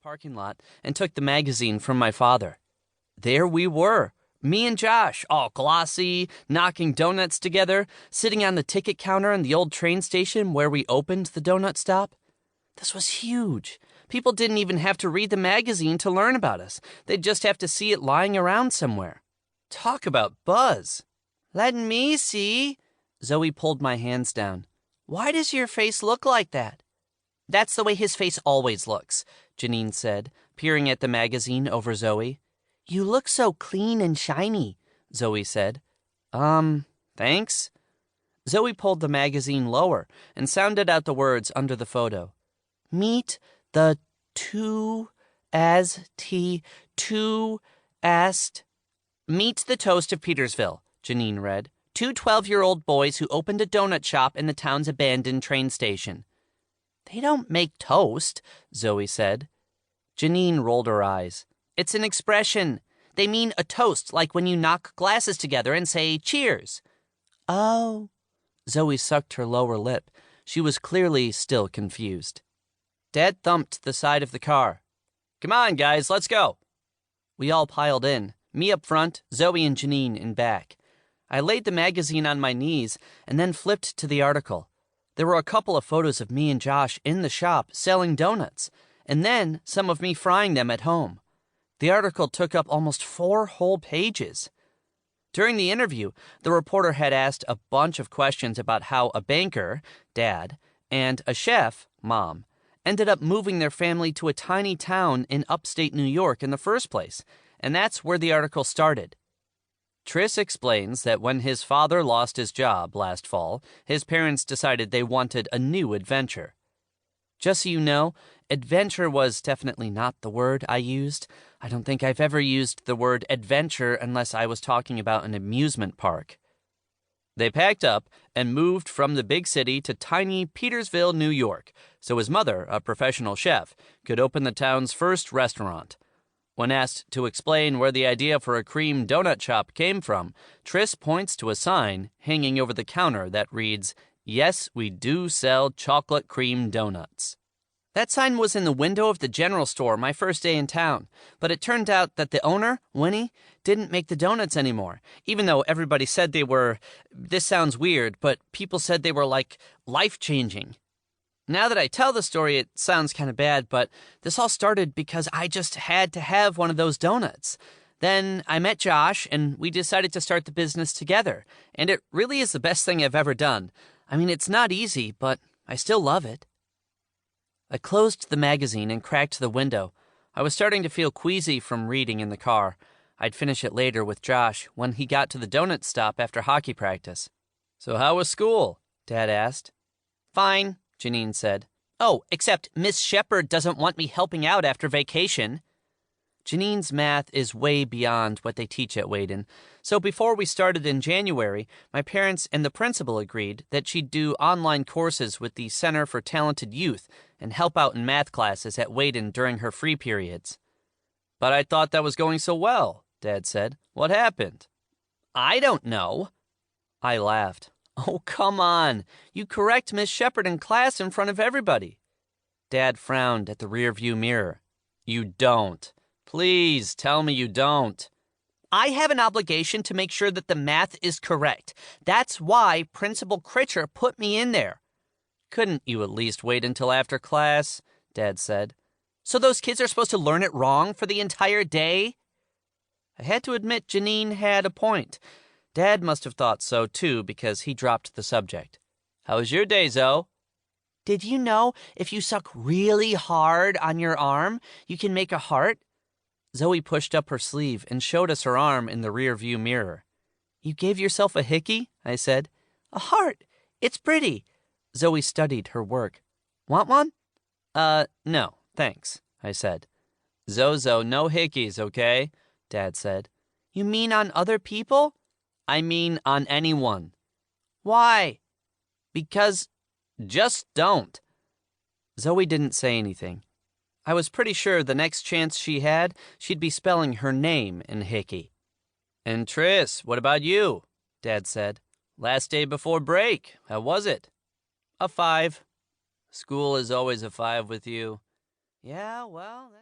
parking lot and took the magazine from my father. There we were, me and Josh, all glossy, knocking donuts together, sitting on the ticket counter in the old train station where we opened the donut stop. This was huge. People didn't even have to read the magazine to learn about us. They'd just have to see it lying around somewhere. Talk about buzz. Let me see. Zoe pulled my hands down. Why does your face look like that? That's the way his face always looks, Janine said, peering at the magazine over Zoe. You look so clean and shiny, Zoe said. Thanks? Zoe pulled the magazine lower and sounded out the words under the photo. Meet the Meet the toast of Petersville, Janine read. 2 12-year-old boys who opened a donut shop in the town's abandoned train station. They don't make toast, Zoe said. Janine rolled her eyes. It's an expression. They mean a toast, like when you knock glasses together and say cheers. Oh. Zoe sucked her lower lip. She was clearly still confused. Dad thumped the side of the car. Come on, guys, let's go. We all piled in, me up front, Zoe and Janine in back. I laid the magazine on my knees and then flipped to the article. There were a couple of photos of me and Josh in the shop selling donuts, and then some of me frying them at home. The article took up almost 4 whole pages. During the interview, the reporter had asked a bunch of questions about how a banker, Dad, and a chef, Mom, ended up moving their family to a tiny town in upstate New York in the first place, and that's where the article started. Tris explains that when his father lost his job last fall, his parents decided they wanted a new adventure. Just so you know, adventure was definitely not the word I used. I don't think I've ever used the word adventure unless I was talking about an amusement park. They packed up and moved from the big city to tiny Petersville, New York, so his mother, a professional chef, could open the town's first restaurant. When asked to explain where the idea for a cream donut shop came from, Tris points to a sign hanging over the counter that reads, "Yes, we do sell chocolate cream donuts." That sign was in the window of the general store my first day in town, but it turned out that the owner, Winnie, didn't make the donuts anymore, even though everybody said they were, this sounds weird, but people said they were like life-changing. Now that I tell the story, it sounds kind of bad, but this all started because I just had to have one of those donuts. Then I met Josh, and we decided to start the business together, and it really is the best thing I've ever done. I mean, it's not easy, but I still love it. I closed the magazine and cracked the window. I was starting to feel queasy from reading in the car. I'd finish it later with Josh when he got to the donut stop after hockey practice. So how was school? Dad asked. Fine, Janine said. Oh, except Miss Shepard doesn't want me helping out after vacation. Janine's math is way beyond what they teach at Wayden, so before we started in January, my parents and the principal agreed that she'd do online courses with the Center for Talented Youth and help out in math classes at Wayden during her free periods. But I thought that was going so well, Dad said. What happened? I don't know. I laughed. Oh, come on. You correct Miss Shepard in class in front of everybody. Dad frowned at the rearview mirror. You don't. Please tell me you don't. I have an obligation to make sure that the math is correct. That's why Principal Critcher put me in there. Couldn't you at least wait until after class? Dad said. So those kids are supposed to learn it wrong for the entire day? I had to admit Janine had a point. Dad must have thought so, too, because he dropped the subject. How was your day, Zoe? Did you know if you suck really hard on your arm, you can make a heart? Zoe pushed up her sleeve and showed us her arm in the rear-view mirror. You gave yourself a hickey? I said. A heart. It's pretty. Zoe studied her work. Want one? No, thanks, I said. Zozo, no hickeys, okay? Dad said. You mean on other people? I mean on anyone. Why? Because just don't. Zoe didn't say anything. I was pretty sure the next chance she had, she'd be spelling her name in hickey. And Tris, what about you? Dad said. Last day before break. How was it? A 5. School is always a 5 with you. Yeah, well, that's...